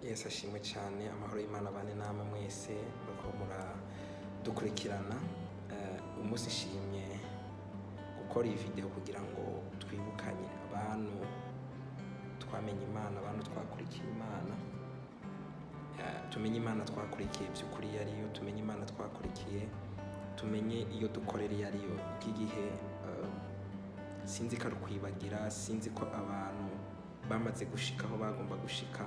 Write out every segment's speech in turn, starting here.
Yesu ashimwe cyane. Amahoro y'Imana abane namwe mwese muriko muradukurikirana. Umunsi ishimye gukora iyi video kugira ngo twibukanye abantu twamenye Imana, abantu twakurikiye Imana, tumenye Imana twakurikiye by'ukuri yariyo, tumenye Imana twakurikiye, tumenye iyo dukorera yariyo. Igihe sinzi ko ari kwibagira, sinzi ko abantu bamaze gushika aho bagomba gushika,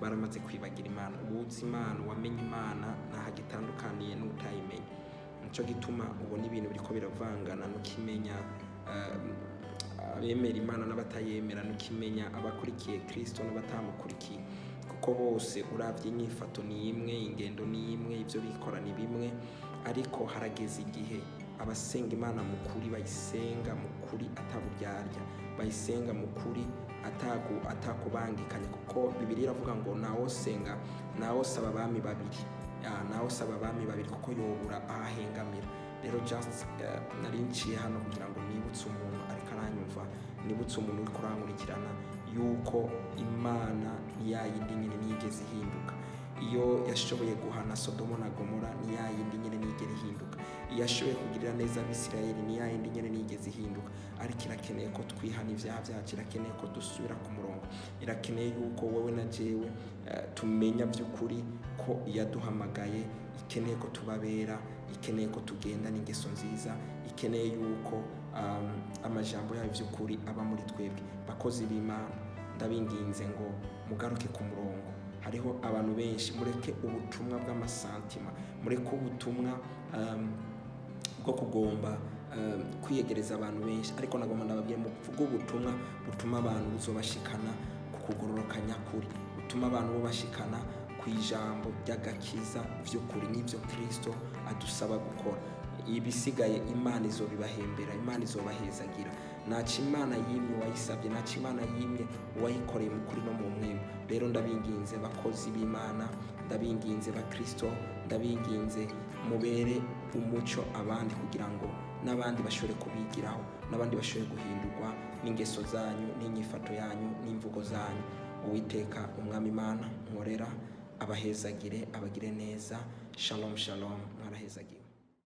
baramaze kwibagira Imana. Uwuzi Imana, wamenye Imana ntaho gitandukaniye n'utayimenye. Nico gituma ubona ibintu biriko biravangana, nukimenya abemera Imana n'abatayemera, nukimenya abakurikiye Kristo n'abatamukurikiye, kuko bose uravye inyifato ni imwe, ingendo ni imwe, ivyo bikora ni bimwe. Ariko harageze igihe abasenga Imana mu kuri bayisenga mu kuri ataburyarya, bayisenga mu kuri atakubangikanya, kuko Bibiliya iravuga ngo nawo saba abami babiri, kuko yobura ahahengamira. Rero just narinciye hano kugira ngo nibutse umuntu ariko aranyumva, nibutse umuntu uri kurankurikirana yuko Imana yayindi nyene nigeze ihinduka. Iyo yashoboye guhana Sodomo na Gomora ni yayindi nyene nigeze ihinduka. Iyo yashoboye kugirira neza Abisirayeli ni yayindi nyene nigeze ihinduka. Ariko irakeneye ko twihana ivyaha vyacu, irakeneye ko dusubira ku murongo, irakeneye yuko wowe na jewe tumenya by'ukuri ko iyaduhamagaye, ikeneye ko tubabera, ikeneye ko tugenda n'ingeso nziza, ikeneye yuko amajambo yayo by'ukuri aba muri twebwe. Bakozi b'Imana, ndabinginze ngo mugaruke ku murongo. Hariho abantu benshi, mureke ubutumwa bw'amasantima, mureke ubutumwa bwo kugomba kwiyegereza abantu benshi, ariko nagomba ndababwiye muvuga ubutumwa butuma abantu buzobashikana ku kugororoka nyakuri, butuma abantu bobashikana ku ijambo ry'agakiza vy'ukuri, n'ivyo Kristo adusaba gukora. Ibisigaye Imana izobibahembera, Imana izobahezagira. Naca Imana yimye uwayisabye, naca Imana yimye uwayikoreye mu kuri no mu mwema. Rero ndabinginze bakozi b'Imana, ndabinginze ba Kristo, ndabinginze mubere umuco abandi, kugira ngo n'abandi bashobore kubigiraho, n'abandi bashobore guhindurwa n'ingeso zanyu, n'inyifato yanyu, n'imvugo zanyu. Uwiteka Umwami Imana nkorera abahezagire, abagire neza. Shalom shalom, mwarahezagiye.